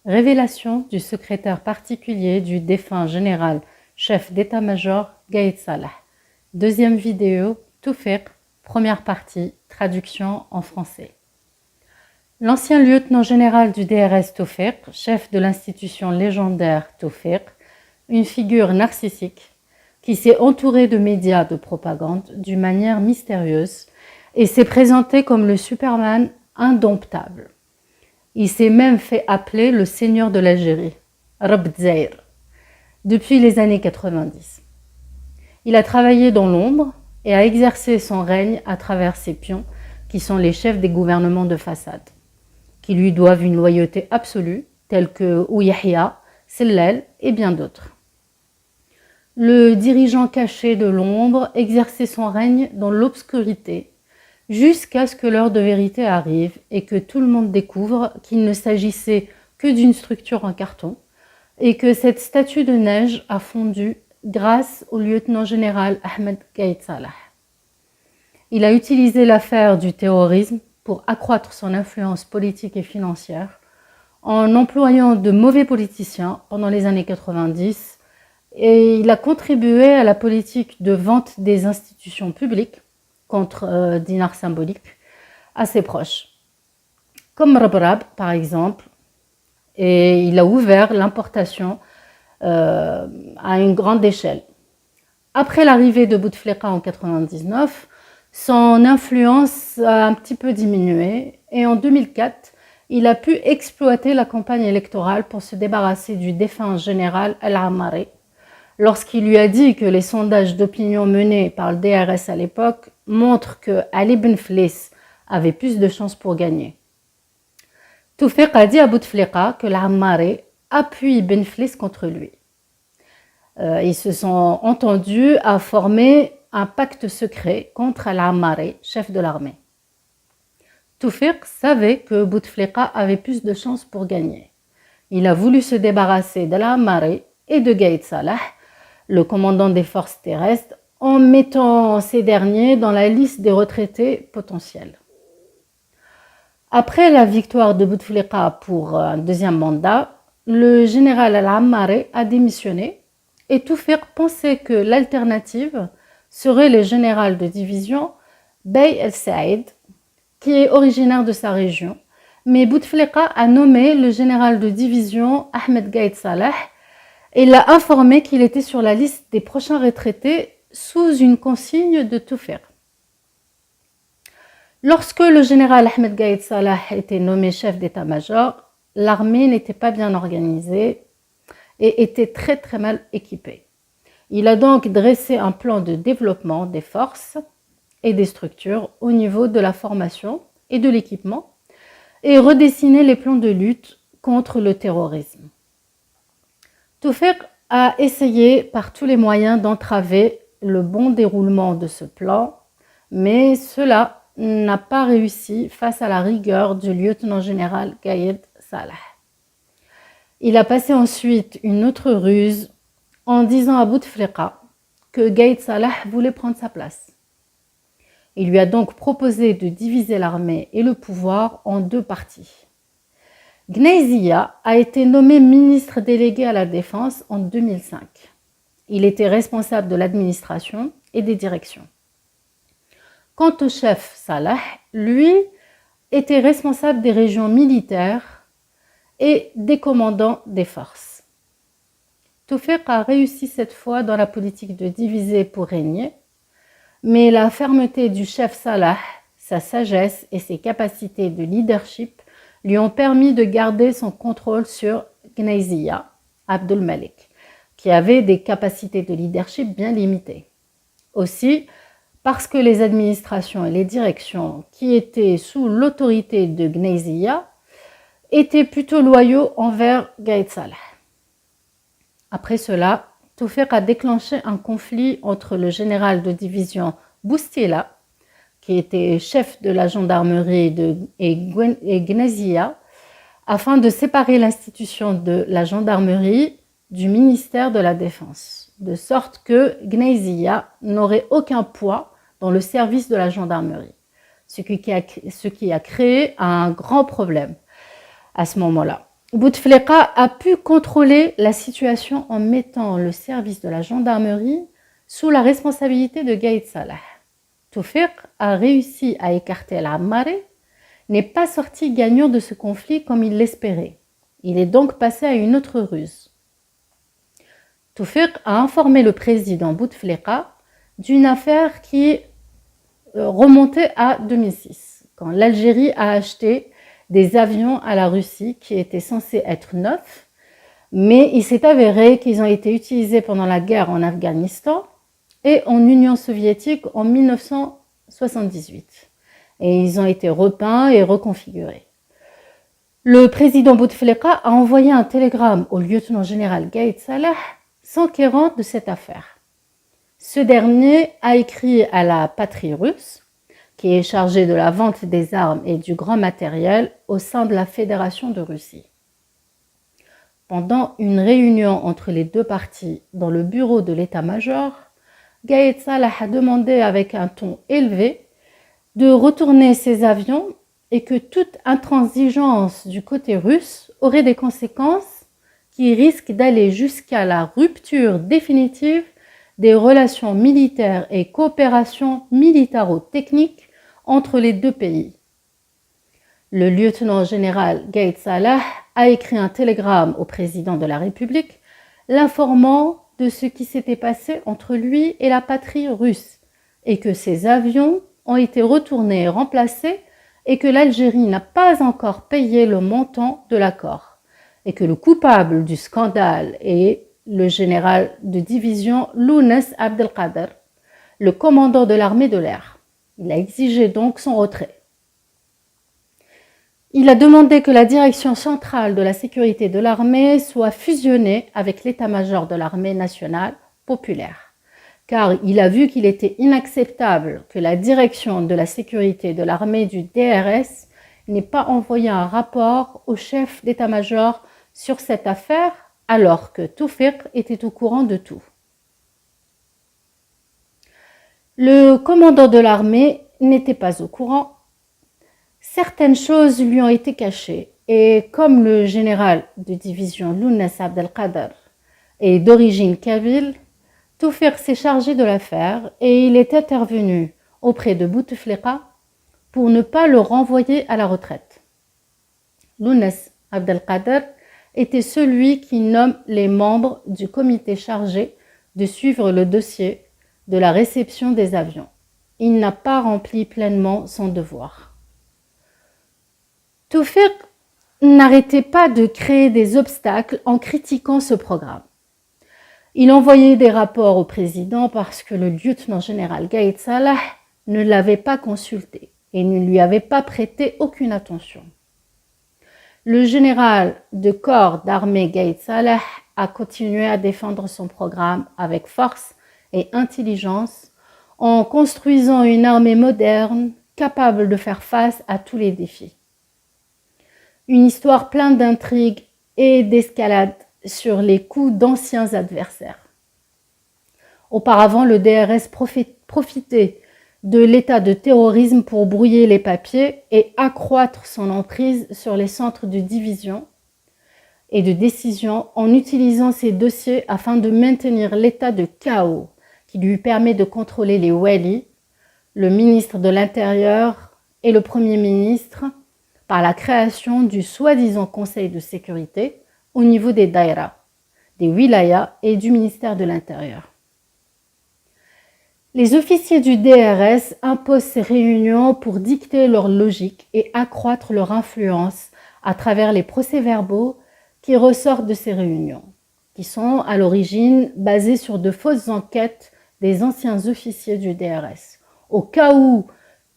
Révélation du secrétaire particulier du défunt général chef d'état-major Gaïd Salah. Deuxième vidéo, Toufiq, première partie, traduction en français. L'ancien lieutenant général du DRS Toufiq, chef de l'institution légendaire Toufiq, une figure narcissique qui s'est entouré de médias de propagande d'une manière mystérieuse et s'est présenté comme le Superman indomptable. Il s'est même fait appeler le seigneur de l'Algérie, Rab Dzaïr, depuis les années 90. Il a travaillé dans l'ombre et a exercé son règne à travers ses pions, qui sont les chefs des gouvernements de façade, qui lui doivent une loyauté absolue, tels que Ouyahia, Sellel et bien d'autres. Le dirigeant caché de l'ombre exerçait son règne dans l'obscurité, jusqu'à ce que l'heure de vérité arrive et que tout le monde découvre qu'il ne s'agissait que d'une structure en carton et que cette statue de neige a fondu grâce au lieutenant général Ahmed Gaïd Salah. Il a utilisé l'affaire du terrorisme pour accroître son influence politique et financière en employant de mauvais politiciens pendant les années 90 et il a contribué à la politique de vente des institutions publiques contre dinars symboliques à ses proches, comme Rabrab par exemple, et il a ouvert l'importation à une grande échelle. Après l'arrivée de Bouteflika en 1999, son influence a un petit peu diminué et en 2004, il a pu exploiter la campagne électorale pour se débarrasser du défunt général Al-Ammari, lorsqu'il lui a dit que les sondages d'opinion menés par le DRS à l'époque montrent que Ali Ben Fliss avait plus de chances pour gagner. Toufiq a dit à Bouteflika que l'Ammari appuie Ben Fliss contre lui. Ils se sont entendus à former un pacte secret contre Al-Ammari, chef de l'armée. Toufiq savait que Bouteflika avait plus de chances pour gagner. Il a voulu se débarrasser d'Al-Ammari et de Gaïd Salah, le commandant des forces terrestres, en mettant ces derniers dans la liste des retraités potentiels. Après la victoire de Bouteflika pour un deuxième mandat, le général Al-Ammari a démissionné et Toufiq pensait que l'alternative serait le général de division Bey El-Saïd, qui est originaire de sa région, mais Bouteflika a nommé le général de division Ahmed Gaïd Salah et l'a informé qu'il était sur la liste des prochains retraités sous une consigne de Toufiq. Lorsque le général Ahmed Gaïd Salah était nommé chef d'état-major, l'armée n'était pas bien organisée et était très mal équipée. Il a donc dressé un plan de développement des forces et des structures au niveau de la formation et de l'équipement et redessiné les plans de lutte contre le terrorisme. Toufiq a essayé par tous les moyens d'entraver le bon déroulement de ce plan, mais cela n'a pas réussi face à la rigueur du lieutenant général Gaïd Salah. Il a passé ensuite une autre ruse en disant à Bouteflika que Gaïd Salah voulait prendre sa place. Il lui a donc proposé de diviser l'armée et le pouvoir en deux parties. Gneiziya a été nommé ministre délégué à la Défense en 2005. Il était responsable de l'administration et des directions. Quant au chef Salah, lui, était responsable des régions militaires et des commandants des forces. Toufiq a réussi cette fois dans la politique de diviser pour régner, mais la fermeté du chef Salah, sa sagesse et ses capacités de leadership lui ont permis de garder son contrôle sur Gneiziya, Abdul Malik, qui avait des capacités de leadership bien limitées. Aussi, parce que les administrations et les directions qui étaient sous l'autorité de Gneiziya étaient plutôt loyaux envers Gaïd Salah. Après cela, Toufiq a déclenché un conflit entre le général de division Boustila, qui était chef de la gendarmerie et Gneiziya, afin de séparer l'institution de la gendarmerie du ministère de la Défense, de sorte que Gneiziya n'aurait aucun poids dans le service de la gendarmerie, ce qui a créé un grand problème à ce moment-là. Bouteflika a pu contrôler la situation en mettant le service de la gendarmerie sous la responsabilité de Gaïd Salah. Toufiq a réussi à écarter al-Ammari, n'est pas sorti gagnant de ce conflit comme il l'espérait. Il est donc passé à une autre ruse. Toufiq a informé le président Bouteflika d'une affaire qui remontait à 2006, quand l'Algérie a acheté des avions à la Russie qui étaient censés être neufs, mais il s'est avéré qu'ils ont été utilisés pendant la guerre en Afghanistan et en Union soviétique en 1978. Et ils ont été repeints et reconfigurés. Le président Bouteflika a envoyé un télégramme au lieutenant-général Gaïd Salah s'enquérant de cette affaire. Ce dernier a écrit à la patrie russe, qui est chargée de la vente des armes et du grand matériel au sein de la Fédération de Russie. Pendant une réunion entre les deux parties dans le bureau de l'état-major, Gaïd Salah a demandé avec un ton élevé de retourner ses avions et que toute intransigeance du côté russe aurait des conséquences qui risquent d'aller jusqu'à la rupture définitive des relations militaires et coopération militaro-technique entre les deux pays. Le lieutenant-général Gaïd Salah a écrit un télégramme au président de la République l'informant de ce qui s'était passé entre lui et la patrie russe et que ses avions ont été retournés et remplacés et que l'Algérie n'a pas encore payé le montant de l'accord et que le coupable du scandale est le général de division Lounès Abdelkader, le commandant de l'armée de l'air. Il a exigé donc son retrait. Il a demandé que la direction centrale de la sécurité de l'armée soit fusionnée avec l'état-major de l'armée nationale populaire, car il a vu qu'il était inacceptable que la direction de la sécurité de l'armée du DRS n'ait pas envoyé un rapport au chef d'état-major sur cette affaire, alors que Toufiq était au courant de tout. Le commandant de l'armée n'était pas au courant. Certaines choses lui ont été cachées et comme le général de division Lounès Abdelkader est d'origine kabyle, Toufiq s'est chargé de l'affaire et il est intervenu auprès de Bouteflika pour ne pas le renvoyer à la retraite. Lounès Abdelkader était celui qui nomme les membres du comité chargé de suivre le dossier de la réception des avions. Il n'a pas rempli pleinement son devoir. Toufiq n'arrêtait pas de créer des obstacles en critiquant ce programme. Il envoyait des rapports au président parce que le lieutenant-général Gaïd Salah ne l'avait pas consulté et ne lui avait pas prêté aucune attention. Le général de corps d'armée Gaïd Salah a continué à défendre son programme avec force et intelligence en construisant une armée moderne capable de faire face à tous les défis. Une histoire pleine d'intrigues et d'escalades sur les coups d'anciens adversaires. Auparavant, le DRS profitait de l'état de terrorisme pour brouiller les papiers et accroître son emprise sur les centres de division et de décision en utilisant ces dossiers afin de maintenir l'état de chaos qui lui permet de contrôler les wali, le ministre de l'Intérieur et le Premier ministre par la création du soi-disant Conseil de sécurité au niveau des daïras, des wilayas et du ministère de l'Intérieur. Les officiers du DRS imposent ces réunions pour dicter leur logique et accroître leur influence à travers les procès-verbaux qui ressortent de ces réunions, qui sont à l'origine basés sur de fausses enquêtes des anciens officiers du DRS, au cas où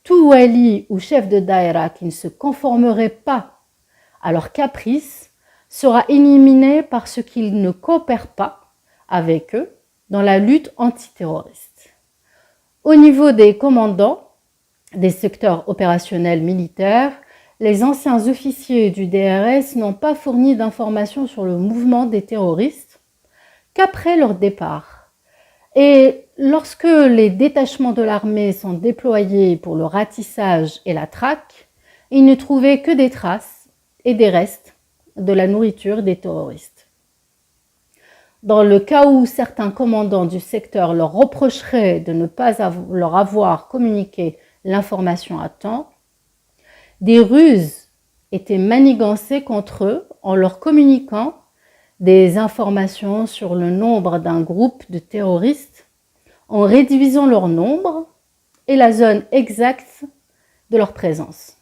tout wali ou chef de daïra qui ne se conformerait pas à leurs caprices sera éliminé parce qu'il ne coopère pas avec eux dans la lutte antiterroriste. Au niveau des commandants des secteurs opérationnels militaires, les anciens officiers du DRS n'ont pas fourni d'informations sur le mouvement des terroristes qu'après leur départ. Et lorsque les détachements de l'armée sont déployés pour le ratissage et la traque, ils ne trouvaient que des traces et des restes de la nourriture des terroristes. Dans le cas où certains commandants du secteur leur reprocheraient de ne pas leur avoir communiqué l'information à temps, des ruses étaient manigancées contre eux en leur communiquant des informations sur le nombre d'un groupe de terroristes, en réduisant leur nombre et la zone exacte de leur présence.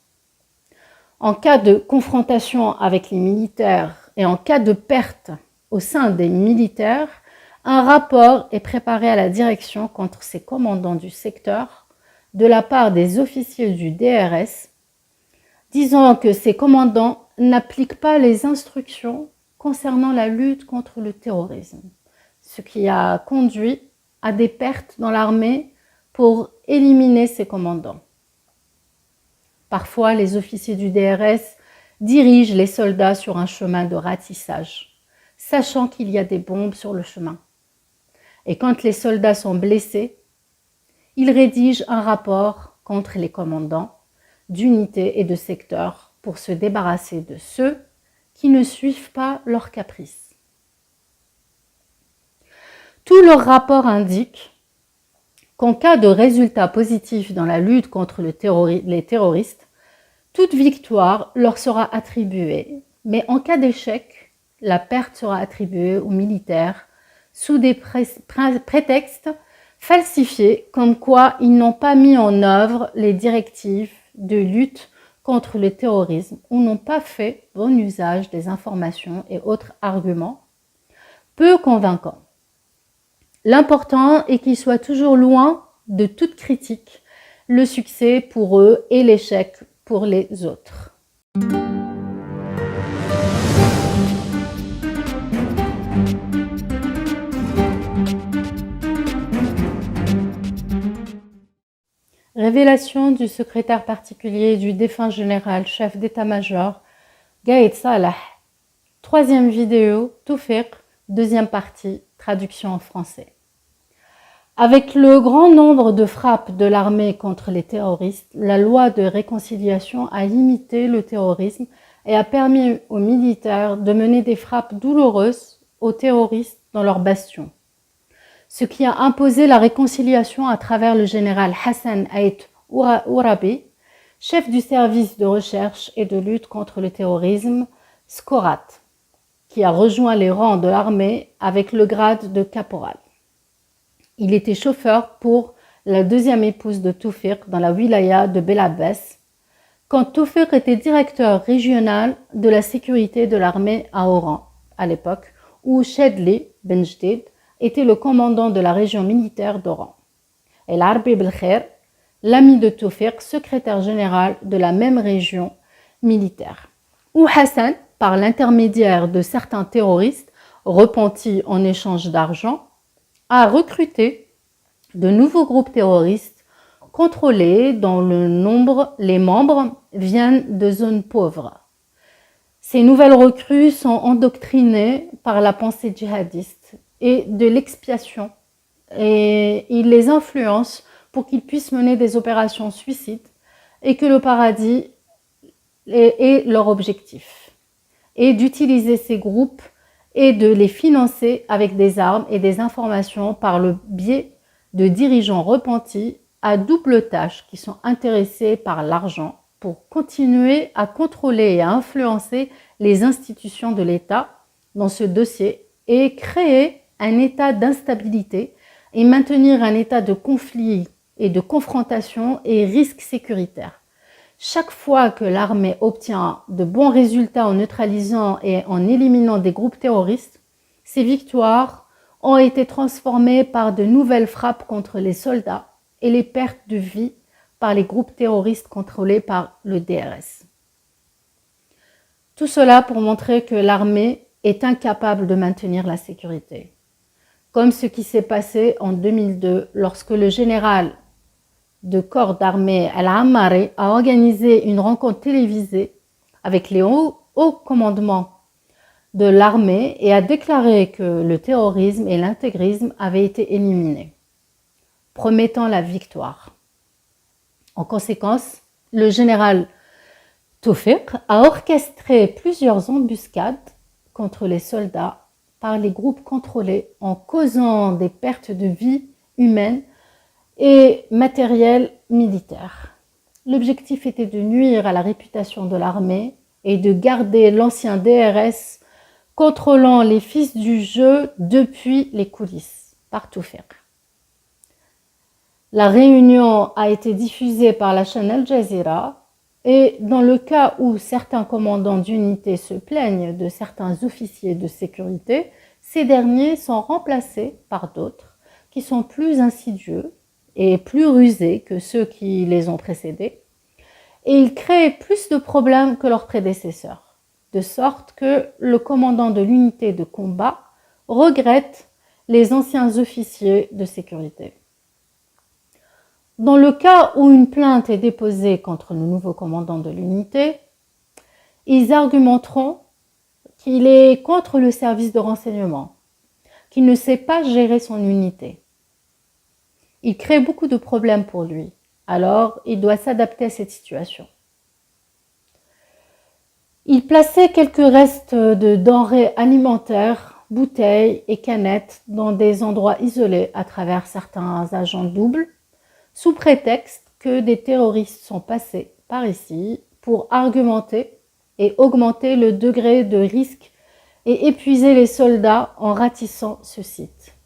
En cas de confrontation avec les militaires et en cas de perte au sein des militaires, un rapport est préparé à la direction contre ces commandants du secteur de la part des officiers du DRS, disant que ces commandants n'appliquent pas les instructions concernant la lutte contre le terrorisme, ce qui a conduit à des pertes dans l'armée pour éliminer ces commandants. Parfois, les officiers du DRS dirigent les soldats sur un chemin de ratissage, sachant qu'il y a des bombes sur le chemin. Et quand les soldats sont blessés, ils rédigent un rapport contre les commandants d'unités et de secteurs pour se débarrasser de ceux qui ne suivent pas leurs caprices. Tous leurs rapports indiquent qu'en cas de résultat positif dans la lutte contre les terroristes, toute victoire leur sera attribuée, mais en cas d'échec, la perte sera attribuée aux militaires sous des prétextes falsifiés comme quoi ils n'ont pas mis en œuvre les directives de lutte contre le terrorisme ou n'ont pas fait bon usage des informations et autres arguments peu convaincants. L'important est qu'ils soient toujours loin de toute critique, le succès pour eux et l'échec pour les autres. Révélation du secrétaire particulier du défunt général chef d'état-major, Gaïd Salah. Troisième vidéo, Toufiq, deuxième partie, traduction en français. Avec le grand nombre de frappes de l'armée contre les terroristes, la loi de réconciliation a limité le terrorisme et a permis aux militaires de mener des frappes douloureuses aux terroristes dans leurs bastions. Ce qui a imposé la réconciliation à travers le général Hassan Ait Ourabi, chef du service de recherche et de lutte contre le terrorisme, SCORAT, qui a rejoint les rangs de l'armée avec le grade de caporal. Il était chauffeur pour la deuxième épouse de Toufiq dans la wilaya de Bel-Abbès, quand Toufiq était directeur régional de la sécurité de l'armée à Oran, à l'époque, où Chedli Ben Jdid était le commandant de la région militaire d'Oran. Et l'Arbi Belkhair, l'ami de Toufiq, secrétaire général de la même région militaire. Où Hassan, par l'intermédiaire de certains terroristes repentis en échange d'argent, a recruté de nouveaux groupes terroristes contrôlés dont les membres viennent de zones pauvres. Ces nouvelles recrues sont endoctrinées par la pensée djihadiste et de l'expiation et il les influence pour qu'ils puissent mener des opérations suicides et que le paradis est leur objectif et d'utiliser ces groupes et de les financer avec des armes et des informations par le biais de dirigeants repentis à double tâche qui sont intéressés par l'argent pour continuer à contrôler et à influencer les institutions de l'État dans ce dossier et créer un état d'instabilité et maintenir un état de conflit et de confrontation et risque sécuritaire. Chaque fois que l'armée obtient de bons résultats en neutralisant et en éliminant des groupes terroristes, ces victoires ont été transformées par de nouvelles frappes contre les soldats et les pertes de vie par les groupes terroristes contrôlés par le DRS. Tout cela pour montrer que l'armée est incapable de maintenir la sécurité. Comme ce qui s'est passé en 2002 lorsque le général de corps d'armée Al-Ammari a organisé une rencontre télévisée avec les hauts commandements de l'armée et a déclaré que le terrorisme et l'intégrisme avaient été éliminés, promettant la victoire. En conséquence, le général Toufiq a orchestré plusieurs embuscades contre les soldats par les groupes contrôlés en causant des pertes de vie humaines et matériel militaire. L'objectif était de nuire à la réputation de l'armée et de garder l'ancien DRS contrôlant les fils du jeu depuis les coulisses, par Toufiq. La réunion a été diffusée par la chaîne Al Jazeera et dans le cas où certains commandants d'unités se plaignent de certains officiers de sécurité, ces derniers sont remplacés par d'autres qui sont plus insidieux et plus rusés que ceux qui les ont précédés, et ils créent plus de problèmes que leurs prédécesseurs, de sorte que le commandant de l'unité de combat regrette les anciens officiers de sécurité. Dans le cas où une plainte est déposée contre le nouveau commandant de l'unité, ils argumenteront qu'il est contre le service de renseignement, qu'il ne sait pas gérer son unité. Il crée beaucoup de problèmes pour lui, alors il doit s'adapter à cette situation. Il plaçait quelques restes de denrées alimentaires, bouteilles et canettes dans des endroits isolés à travers certains agents doubles, sous prétexte que des terroristes sont passés par ici pour argumenter et augmenter le degré de risque et épuiser les soldats en ratissant ce site.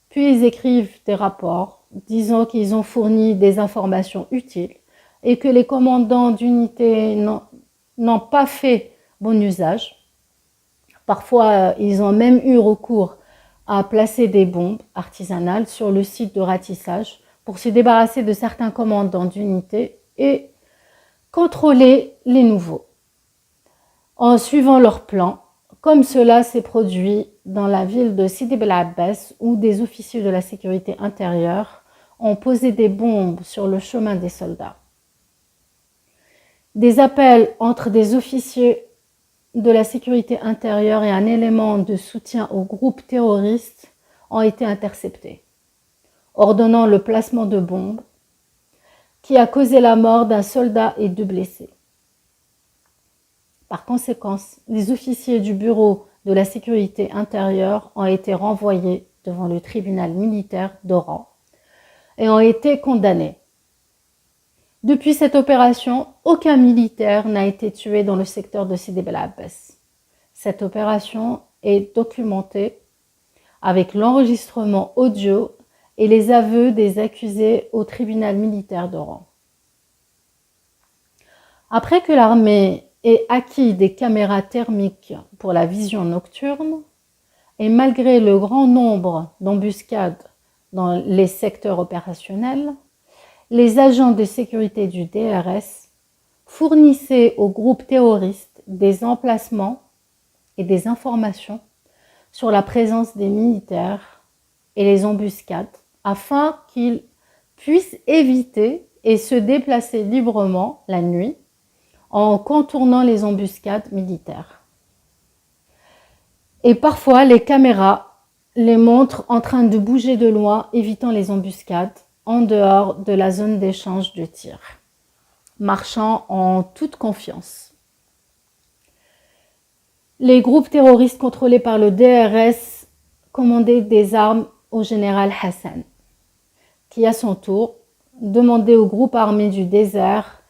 Puis ils écrivent des rapports disant qu'ils ont fourni des informations utiles et que les commandants d'unités n'ont pas fait bon usage. Parfois, ils ont même eu recours à placer des bombes artisanales sur le site de ratissage pour se débarrasser de certains commandants d'unités et contrôler les nouveaux, en suivant leur plan, comme cela s'est produit dans la ville de Sidi Bel Abbas, où des officiers de la sécurité intérieure ont posé des bombes sur le chemin des soldats. Des appels entre des officiers de la sécurité intérieure et un élément de soutien au groupe terroriste ont été interceptés, ordonnant le placement de bombes qui a causé la mort d'un soldat et 2 blessés. Par conséquent, les officiers du bureau de la sécurité intérieure ont été renvoyés devant le tribunal militaire d'Oran et ont été condamnés. Depuis cette opération, aucun militaire n'a été tué dans le secteur de Sidi Bel Abbas. Cette opération est documentée avec l'enregistrement audio et les aveux des accusés au tribunal militaire d'Oran. Après que l'armée ait acquis des caméras thermiques pour la vision nocturne, et malgré le grand nombre d'embuscades dans les secteurs opérationnels, les agents de sécurité du DRS fournissaient aux groupes terroristes des emplacements et des informations sur la présence des militaires et les embuscades afin qu'ils puissent éviter et se déplacer librement la nuit en contournant les embuscades militaires. Et parfois, les caméras les montrent en train de bouger de loin, évitant les embuscades en dehors de la zone d'échange de tir, marchant en toute confiance. Les groupes terroristes contrôlés par le DRS commandaient des armes au général Hassan, qui à son tour demandait au groupe armé du désert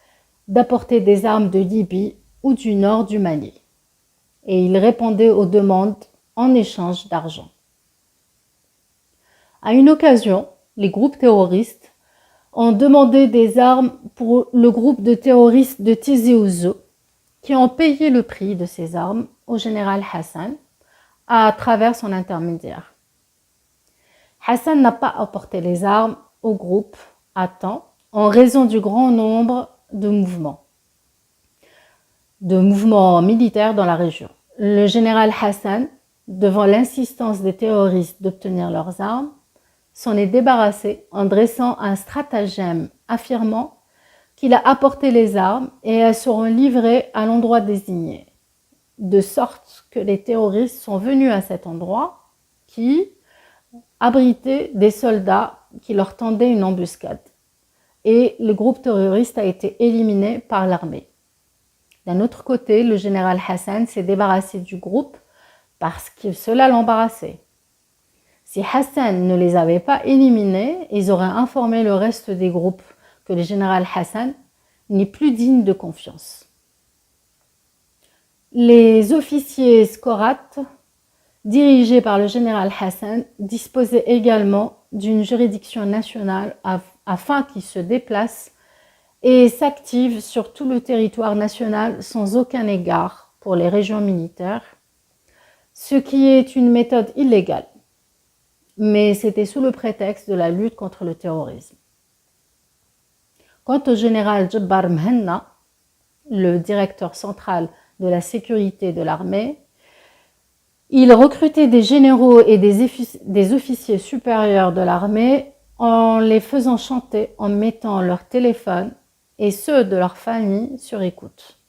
d'apporter des armes de Libye ou du nord du Mali. Et il répondait aux demandes en échange d'argent. À une occasion, les groupes terroristes ont demandé des armes pour le groupe de terroristes de Tizi Ouzou, qui ont payé le prix de ces armes au général Hassan à travers son intermédiaire. Hassan n'a pas apporté les armes au groupe à temps en raison du grand nombre de mouvements militaires dans la région. Le général Hassan, devant l'insistance des terroristes d'obtenir leurs armes, s'en est débarrassé en dressant un stratagème affirmant qu'il a apporté les armes et elles seront livrées à l'endroit désigné. de sorte que les terroristes sont venus à cet endroit qui abritait des soldats qui leur tendaient une embuscade. Et le groupe terroriste a été éliminé par l'armée. D'un autre côté, le général Hassan s'est débarrassé du groupe parce que cela l'embarrassait. Si Hassan ne les avait pas éliminés, ils auraient informé le reste des groupes que le général Hassan n'est plus digne de confiance. Les officiers scorates, dirigés par le général Hassan, disposaient également d'une juridiction nationale afin qu'ils se déplacent et s'activent sur tout le territoire national sans aucun égard pour les régions militaires, ce qui est une méthode illégale. Mais c'était sous le prétexte de la lutte contre le terrorisme. Quant au général Djebbar Mhenna, le directeur central de la sécurité de l'armée, il recrutait des généraux et des officiers supérieurs de l'armée en les faisant chanter en mettant leur téléphone et ceux de leur famille sur écoute.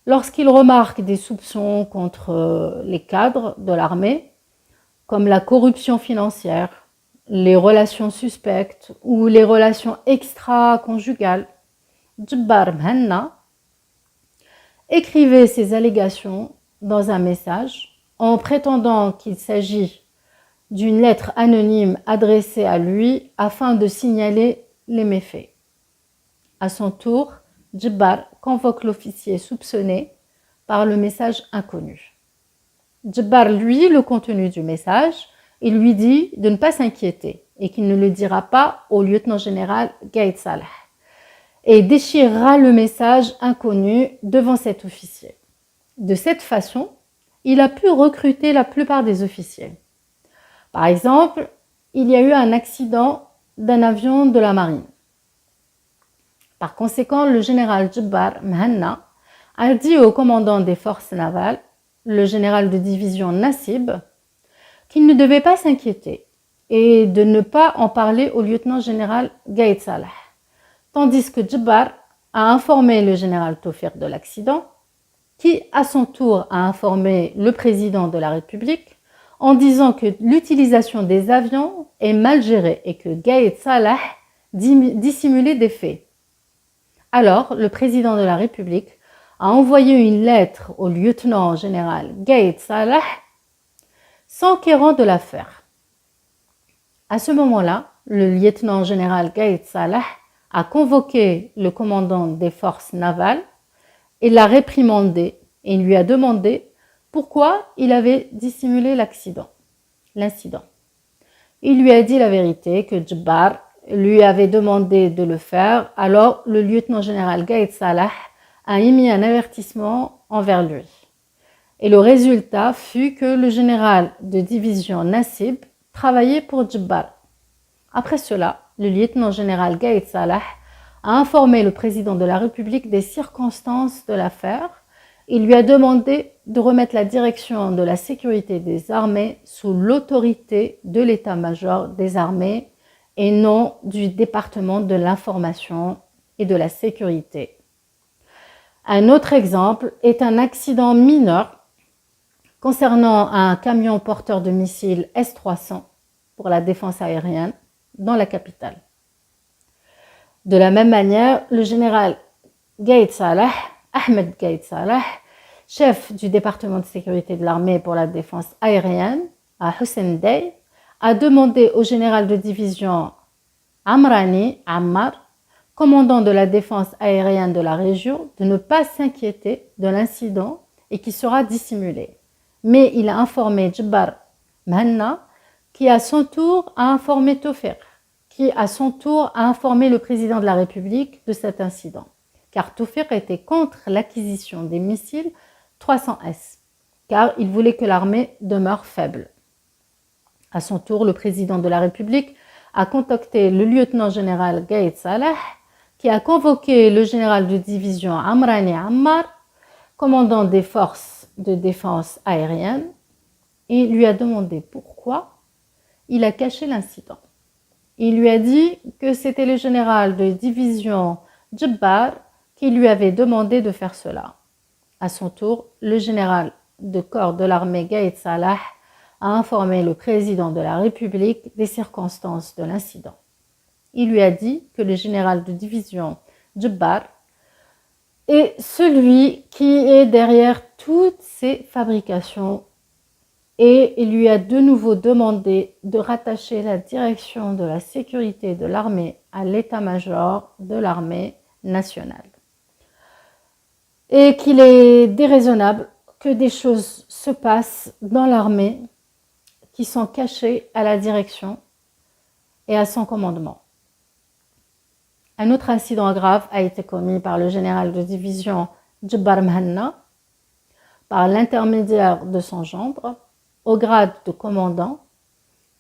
Lorsqu'il remarque des soupçons contre les cadres de l'armée, comme la corruption financière, les relations suspectes ou les relations extra-conjugales, Djebbar Mhenna écrivait ces allégations dans un message en prétendant qu'il s'agit d'une lettre anonyme adressée à lui afin de signaler les méfaits. À son tour, Djebbar convoque l'officier soupçonné par le message inconnu. Djebbar lit le contenu du message et lui dit de ne pas s'inquiéter et qu'il ne le dira pas au lieutenant-général Gaïd Salah et déchirera le message inconnu devant cet officier. De cette façon, il a pu recruter la plupart des officiers. Par exemple, il y a eu un accident d'un avion de la marine. Par conséquent, le général Djebbar Mhenna a dit au commandant des forces navales, le général de division Nassib, qu'il ne devait pas s'inquiéter et de ne pas en parler au lieutenant-général Gaïd Salah, tandis que Djebbar a informé le général Tawfiq de l'accident, qui à son tour a informé le président de la République en disant que l'utilisation des avions est mal gérée et que Gaïd Salah dissimulait des faits. Alors, le président de la République a envoyé une lettre au lieutenant-général Gaïd Salah s'enquérant de l'affaire. À ce moment-là, le lieutenant-général Gaïd Salah a convoqué le commandant des forces navales et l'a réprimandé et lui a demandé pourquoi il avait dissimulé l'incident. Il lui a dit la vérité que Djebbar lui avait demandé de le faire, alors le lieutenant-général Gaïd Salah a émis un avertissement envers lui. Et le résultat fut que le général de division Nassib travaillait pour Djebbar. Après cela, le lieutenant-général Gaïd Salah a informé le président de la République des circonstances de l'affaire. Il lui a demandé de remettre la direction de la sécurité des armées sous l'autorité de l'état-major des armées et non du département de l'information et de la sécurité. Un autre exemple est un accident mineur concernant un camion porteur de missiles S-300 pour la défense aérienne dans la capitale. De la même manière, le général Gaïd Salah, Ahmed Gaïd Salah, chef du département de sécurité de l'armée pour la défense aérienne à Hussein Dey, a demandé au général de division Amrani Ammar, commandant de la défense aérienne de la région, de ne pas s'inquiéter de l'incident et qui sera dissimulé. Mais il a informé Djebbar Mhenna, qui à son tour a informé Tawfiq, qui à son tour a informé le président de la République de cet incident, car Tawfiq était contre l'acquisition des missiles 300S, car il voulait que l'armée demeure faible. À son tour, le président de la République a contacté le lieutenant-général Gaïd Salah, qui a convoqué le général de division Amrani Ammar, commandant des forces de défense aérienne, et lui a demandé pourquoi il a caché l'incident. Il lui a dit que c'était le général de division Djebbar qui lui avait demandé de faire cela. À son tour, le général de corps de l'armée Gaïd Salah a informé le président de la République des circonstances de l'incident. Il lui a dit que le général de division Djebbar est celui qui est derrière toutes ces fabrications et il lui a de nouveau demandé de rattacher la direction de la sécurité de l'armée à l'état-major de l'armée nationale. Et qu'il est déraisonnable que des choses se passent dans l'armée qui sont cachées à la direction et à son commandement. Un autre incident grave a été commis par le général de division Djebbar Mhanna par l'intermédiaire de son gendre au grade de commandant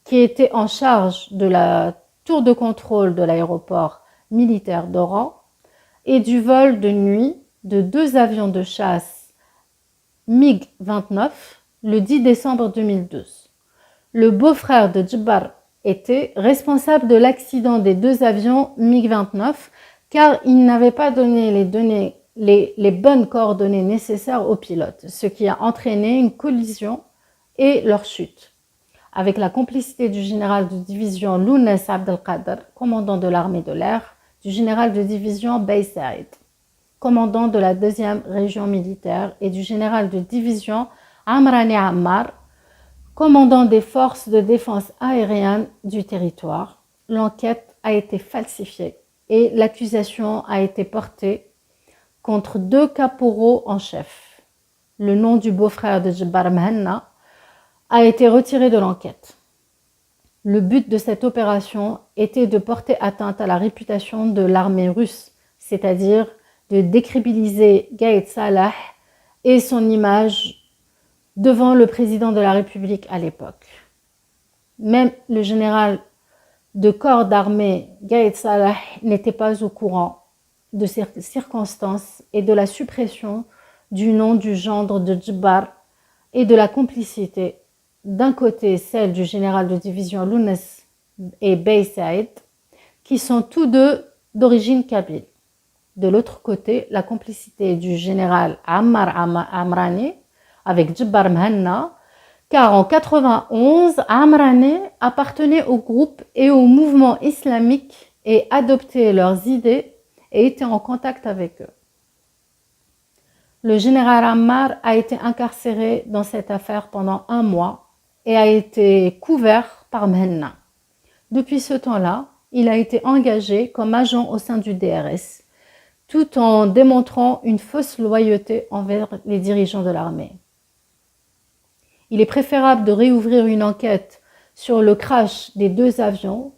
qui était en charge de la tour de contrôle de l'aéroport militaire d'Oran et du vol de nuit de 2 avions de chasse MiG-29 le 10 décembre 2012. Le beau-frère de Djebbar était responsable de l'accident des 2 avions MiG-29 car il n'avait pas donné les bonnes coordonnées nécessaires aux pilotes, ce qui a entraîné une collision et leur chute. Avec la complicité du général de division Lounes Abdelkader, commandant de l'armée de l'air, du général de division Bey Saïd, commandant de la 2e région militaire, et du général de division Amrani Ammar, commandant des forces de défense aérienne du territoire. L'enquête a été falsifiée et l'accusation a été portée contre 2 caporaux en chef. Le nom du beau-frère de Djebbar Mhanna a été retiré de l'enquête. Le but de cette opération était de porter atteinte à la réputation de l'armée russe, c'est-à-dire de décrédibiliser Gaïd Salah et son image devant le président de la République à l'époque. Même le général de corps d'armée Gaïd Salah n'était pas au courant de ces circonstances et de la suppression du nom du gendre de Djebbar et de la complicité, d'un côté celle du général de division Lounes et Bey Saïd, qui sont tous deux d'origine kabyle. De l'autre côté, la complicité du général Ammar Amrani avec Djebbar Mhanna, car en 91, Amrani appartenait au groupe et au mouvement islamique et adoptait leurs idées et était en contact avec eux. Le général Ammar a été incarcéré dans cette affaire pendant 1 mois et a été couvert par Mhanna. Depuis ce temps-là, il a été engagé comme agent au sein du DRS, tout en démontrant une fausse loyauté envers les dirigeants de l'armée. Il est préférable de réouvrir une enquête sur le crash des 2 avions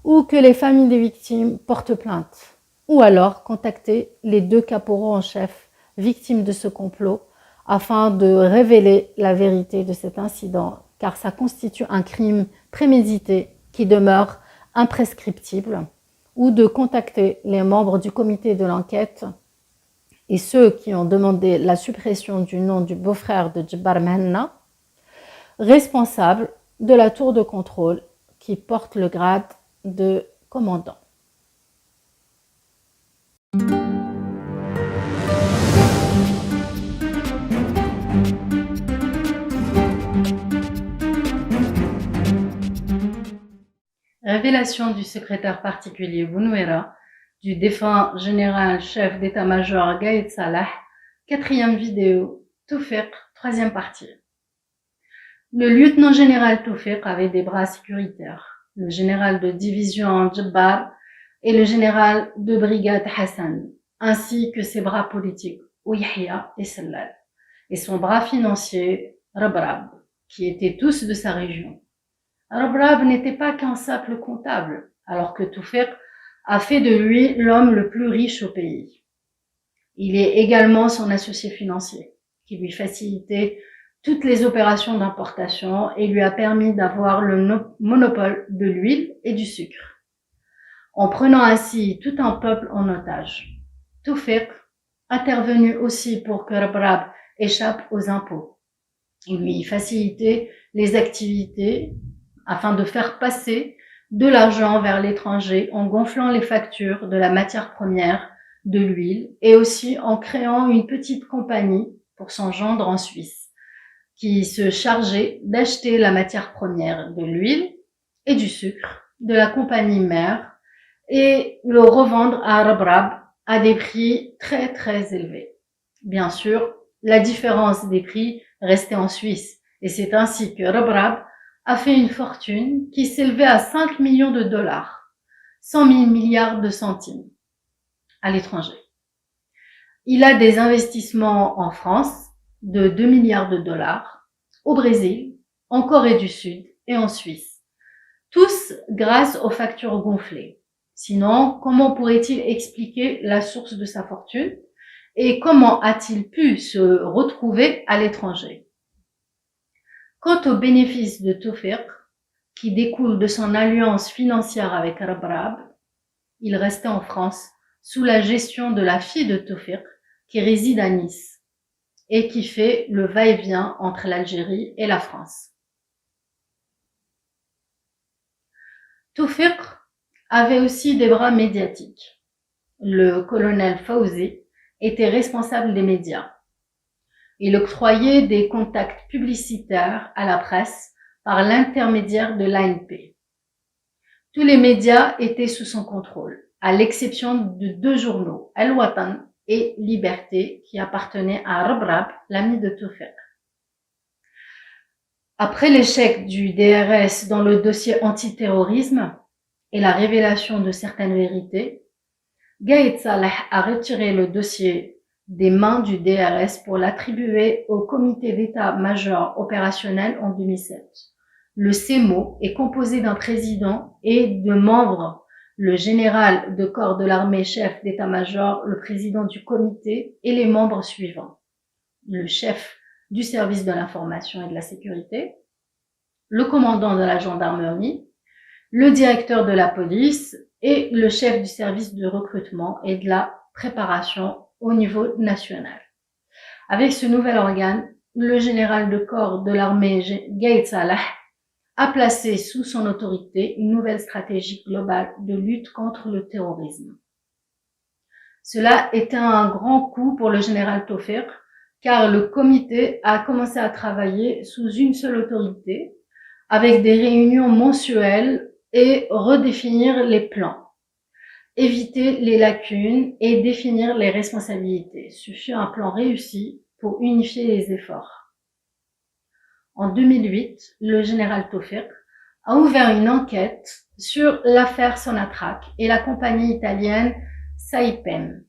ou que les familles des victimes portent plainte, ou alors contacter les 2 caporaux en chef victimes de ce complot afin de révéler la vérité de cet incident, car ça constitue un crime prémédité qui demeure imprescriptible, ou de contacter les membres du comité de l'enquête et ceux qui ont demandé la suppression du nom du beau-frère de Djebbar Mhanna, responsable de la tour de contrôle qui porte le grade de commandant. Révélation du secrétaire particulier Bounouera, du défunt général chef d'état-major Gaïd Salah, 4e vidéo, Toufiq, 3e partie. Le lieutenant-général Toufiq avait des bras sécuritaires, le général de division Djebbar et le général de brigade Hassan, ainsi que ses bras politiques Ouyahia et Sellal, et son bras financier Rabrab, qui étaient tous de sa région. Rabrab n'était pas qu'un simple comptable, alors que Toufiq a fait de lui l'homme le plus riche au pays. Il est également son associé financier, qui lui facilitait toutes les opérations d'importation et lui a permis d'avoir le monopole de l'huile et du sucre, en prenant ainsi tout un peuple en otage. Toufiq intervenu aussi pour que Rabrab échappe aux impôts. Il lui facilitait les activités afin de faire passer de l'argent vers l'étranger en gonflant les factures de la matière première, de l'huile, et aussi en créant une petite compagnie pour son gendre en Suisse, qui se chargeait d'acheter la matière première de l'huile et du sucre de la compagnie mère et le revendre à Rabrab à des prix très très élevés. Bien sûr, la différence des prix restait en Suisse et c'est ainsi que Rabrab a fait une fortune qui s'élevait à 5 millions de dollars, 100 000 milliards de centimes à l'étranger. Il a des investissements en France de 2 milliards de dollars, au Brésil, en Corée du Sud et en Suisse. Tous grâce aux factures gonflées. Sinon, comment pourrait-il expliquer la source de sa fortune et comment a-t-il pu se retrouver à l'étranger? Quant aux bénéfices de Tawfiq, qui découlent de son alliance financière avec Rabrab, il restait en France sous la gestion de la fille de Tawfiq, qui réside à Nice et qui fait le va-et-vient entre l'Algérie et la France. Tawfiq avait aussi des bras médiatiques. Le colonel Fawzi était responsable des médias. Il octroyait des contacts publicitaires à la presse par l'intermédiaire de l'ANP. Tous les médias étaient sous son contrôle, à l'exception de 2 journaux, Al-Watan et Liberté, qui appartenaient à Rabrab, l'ami de Tawfiq. Après l'échec du DRS dans le dossier antiterrorisme et la révélation de certaines vérités, Gaïd Salah a retiré le dossier des mains du DRS pour l'attribuer au comité d'état-major opérationnel en 2007. Le CEMO est composé d'un président et de membres, le général de corps de l'armée chef d'état-major, le président du comité et les membres suivants. Le chef du service de l'information et de la sécurité, le commandant de la gendarmerie, le directeur de la police et le chef du service de recrutement et de la préparation au niveau national. Avec ce nouvel organe, le général de corps de l'armée Gaïd Salah a placé sous son autorité une nouvelle stratégie globale de lutte contre le terrorisme. Cela était un grand coup pour le général Tawfiq, car le comité a commencé à travailler sous une seule autorité, avec des réunions mensuelles et redéfinir les plans, éviter les lacunes et définir les responsabilités. Ce fut un plan réussi pour unifier les efforts. En 2008, le général Tawfiq a ouvert une enquête sur l'affaire Sonatrach et la compagnie italienne Saipem.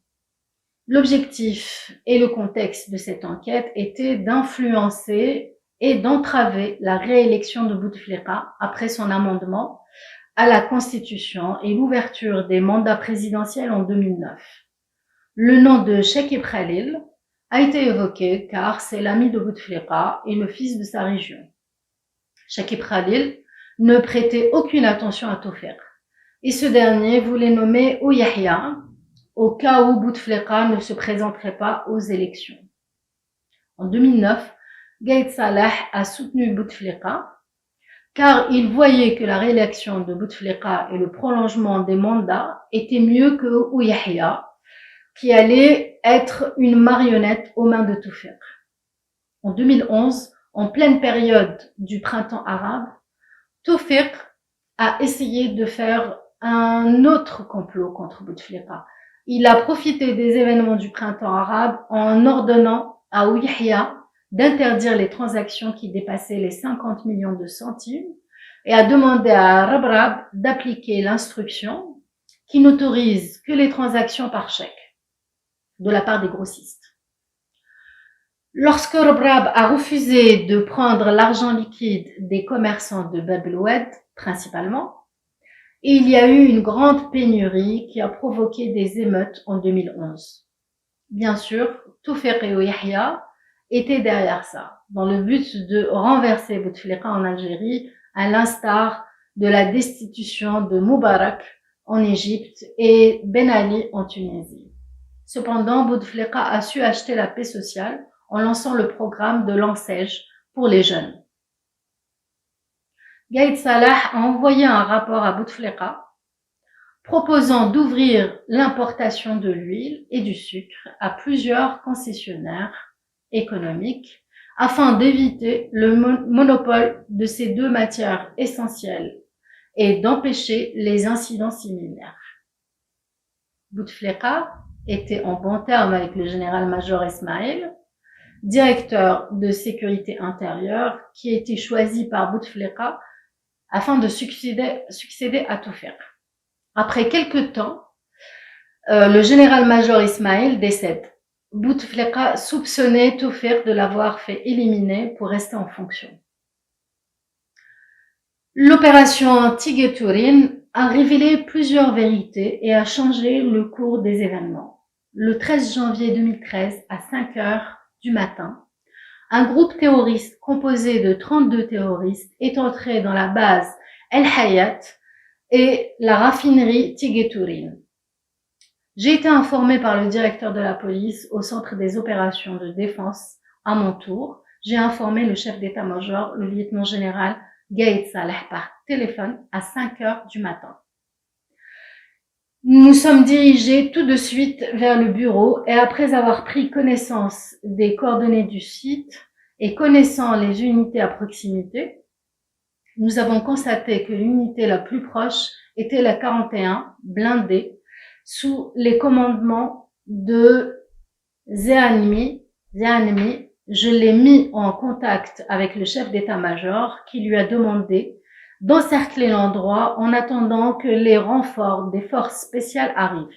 L'objectif et le contexte de cette enquête étaient d'influencer et d'entraver la réélection de Bouteflika après son amendement à la Constitution et l'ouverture des mandats présidentiels en 2009. Le nom de Chekib Khalil a été évoqué car c'est l'ami de Bouteflika et le fils de sa région. Chekib Khalil ne prêtait aucune attention à Tawfiq et ce dernier voulait nommer Ouyahia au cas où Bouteflika ne se présenterait pas aux élections. En 2009, Gaïd Salah a soutenu Bouteflika car il voyait que la réélection de Bouteflika et le prolongement des mandats étaient mieux que Ouyahia, qui allait être une marionnette aux mains de Tawfiq. En 2011, en pleine période du printemps arabe, Tawfiq a essayé de faire un autre complot contre Bouteflika. Il a profité des événements du printemps arabe en ordonnant à Ouyahia d'interdire les transactions qui dépassaient les 50 millions de centimes et a demandé à Rabrab d'appliquer l'instruction qui n'autorise que les transactions par chèque de la part des grossistes. Lorsque Rabrab a refusé de prendre l'argent liquide des commerçants de Bab el-Oued, principalement, il y a eu une grande pénurie qui a provoqué des émeutes en 2011. Bien sûr, Tawfiq et Ouyahia étaient derrière ça, dans le but de renverser Bouteflika en Algérie, à l'instar de la destitution de Moubarak en Égypte et Ben Ali en Tunisie. Cependant, Bouteflika a su acheter la paix sociale en lançant le programme de l'ANSEJ pour les jeunes. Gaïd Salah a envoyé un rapport à Bouteflika proposant d'ouvrir l'importation de l'huile et du sucre à plusieurs concessionnaires économique afin d'éviter le monopole de ces deux matières essentielles et d'empêcher les incidents similaires. Bouteflika était en bon terme avec le général-major Ismail, directeur de sécurité intérieure, qui a été choisi par Bouteflika afin de succéder à Toufiq. Après quelque temps, le général-major Ismail décède. Bouteflika soupçonnait Toufiq de l'avoir fait éliminer pour rester en fonction. L'opération Tighe-Tourin a révélé plusieurs vérités et a changé le cours des événements. Le 13 janvier 2013, à 5 heures du matin, un groupe terroriste composé de 32 terroristes est entré dans la base El Hayat et la raffinerie Tighe-Tourin. J'ai été informé par le directeur de la police au centre des opérations de défense à mon tour. J'ai informé le chef d'état-major, le lieutenant-général Gaïd Salah, par téléphone à 5 heures du matin. Nous sommes dirigés tout de suite vers le bureau et après avoir pris connaissance des coordonnées du site et connaissant les unités à proximité, nous avons constaté que l'unité la plus proche était la 41, blindée, sous les commandements de Zéanmi. Je l'ai mis en contact avec le chef d'état-major qui lui a demandé d'encercler l'endroit en attendant que les renforts des forces spéciales arrivent.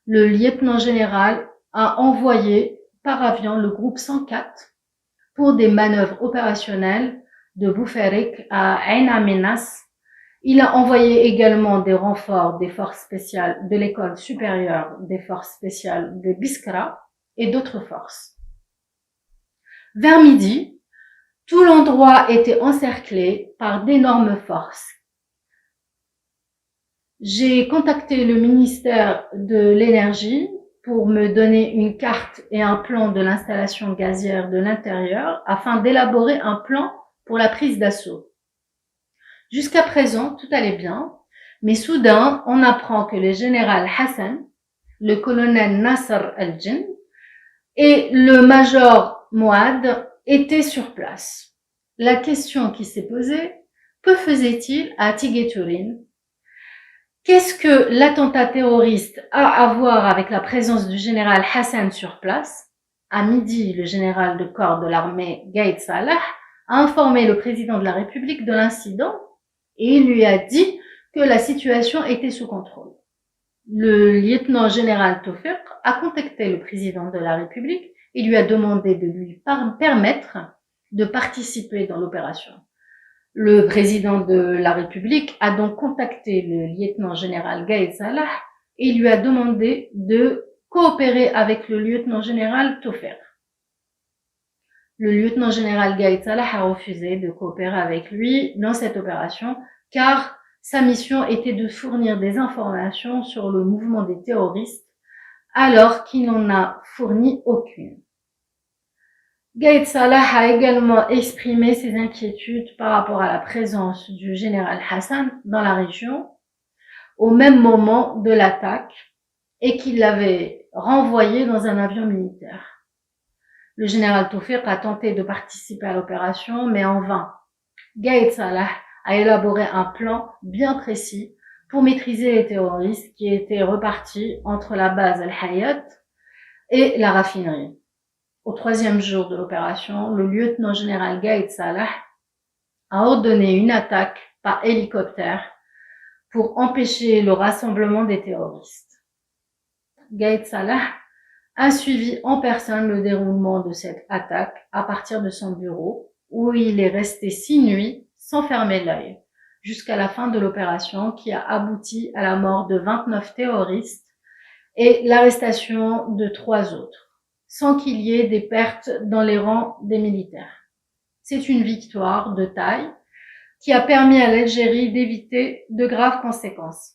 Le lieutenant-général a envoyé par avion le groupe 104 pour des manœuvres opérationnelles de Boufarik à Ain Amenas. Il a envoyé également des renforts des forces spéciales de l'école supérieure des forces spéciales de Biskra et d'autres forces. Vers midi, tout l'endroit était encerclé par d'énormes forces. J'ai contacté le ministère de l'Énergie pour me donner une carte et un plan de l'installation gazière de l'intérieur afin d'élaborer un plan pour la prise d'assaut. Jusqu'à présent, tout allait bien, mais soudain, on apprend que le général Hassan, le colonel Nasser El-Jinn et le major Mouad étaient sur place. La question qui s'est posée, que faisait-il à Tighe-Tourin? Qu'est-ce que l'attentat terroriste a à voir avec la présence du général Hassan sur place? À midi, le général de corps de l'armée Gaïd Salah a informé le président de la République de l'incident et il lui a dit que la situation était sous contrôle. Le lieutenant-général Toufiq a contacté le président de la République et lui a demandé de lui permettre de participer dans l'opération. Le président de la République a donc contacté le lieutenant-général Gaïd Salah et lui a demandé de coopérer avec le lieutenant-général Toufiq. Le lieutenant-général Gaïd Salah a refusé de coopérer avec lui dans cette opération car sa mission était de fournir des informations sur le mouvement des terroristes alors qu'il n'en a fourni aucune. Gaïd Salah a également exprimé ses inquiétudes par rapport à la présence du général Hassan dans la région au même moment de l'attaque et qu'il l'avait renvoyé dans un avion militaire. Le général Toufiq a tenté de participer à l'opération, mais en vain. Gaïd Salah a élaboré un plan bien précis pour maîtriser les terroristes qui étaient repartis entre la base Al-Hayat et la raffinerie. Au 3e jour de l'opération, le lieutenant-général Gaïd Salah a ordonné une attaque par hélicoptère pour empêcher le rassemblement des terroristes. Gaïd Salah a suivi en personne le déroulement de cette attaque à partir de son bureau, où il est resté 6 nuits sans fermer l'œil, jusqu'à la fin de l'opération qui a abouti à la mort de 29 terroristes et l'arrestation de 3 autres, sans qu'il y ait des pertes dans les rangs des militaires. C'est une victoire de taille qui a permis à l'Algérie d'éviter de graves conséquences.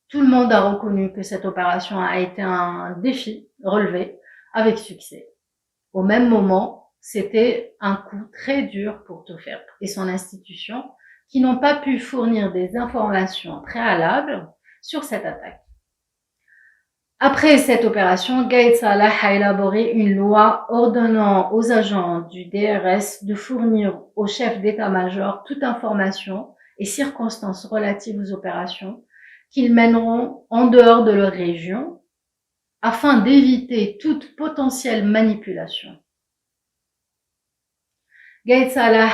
Tout le monde a reconnu que cette opération a été un défi relevé avec succès. Au même moment, c'était un coup très dur pour Toufiq et son institution qui n'ont pas pu fournir des informations préalables sur cette attaque. Après cette opération, Gaïd Salah a élaboré une loi ordonnant aux agents du DRS de fournir au chef d'état-major toute information et circonstances relatives aux opérations qu'ils mèneront en dehors de leur région afin d'éviter toute potentielle manipulation. Gaïd Salah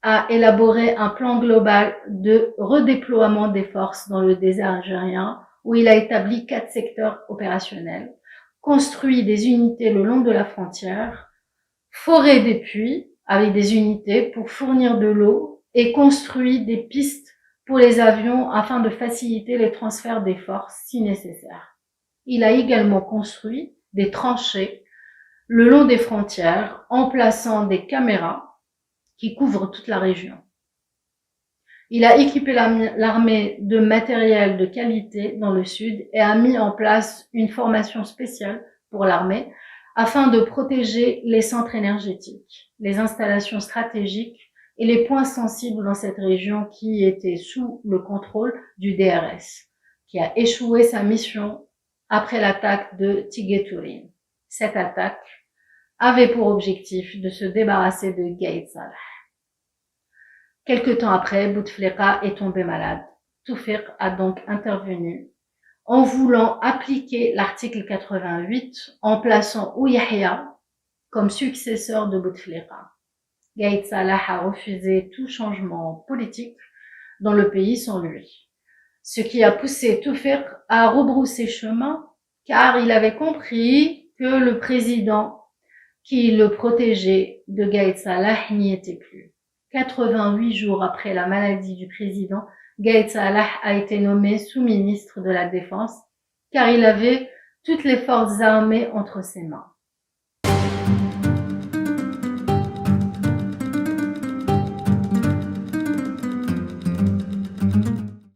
a élaboré un plan global de redéploiement des forces dans le désert algérien où il a établi 4 secteurs opérationnels, construit des unités le long de la frontière, foré des puits avec des unités pour fournir de l'eau et construit des pistes pour les avions afin de faciliter les transferts des forces si nécessaire. Il a également construit des tranchées le long des frontières en plaçant des caméras qui couvrent toute la région. Il a équipé l'armée de matériel de qualité dans le sud et a mis en place une formation spéciale pour l'armée afin de protéger les centres énergétiques, les installations stratégiques et les points sensibles dans cette région qui était sous le contrôle du DRS, qui a échoué sa mission après l'attaque de Tiget-Tourin. Cette attaque avait pour objectif de se débarrasser de Gaïd Salah. Quelque temps après, Bouteflika est tombé malade. Toufiq a donc intervenu en voulant appliquer l'article 88 en plaçant Ouyahia comme successeur de Bouteflika. Gaïd Salah a refusé tout changement politique dans le pays sans lui, ce qui a poussé Toufiq à rebrousser chemin car il avait compris que le président qui le protégeait de Gaïd Salah n'y était plus. 88 jours après la maladie du président, Gaïd Salah a été nommé sous-ministre de la Défense car il avait toutes les forces armées entre ses mains.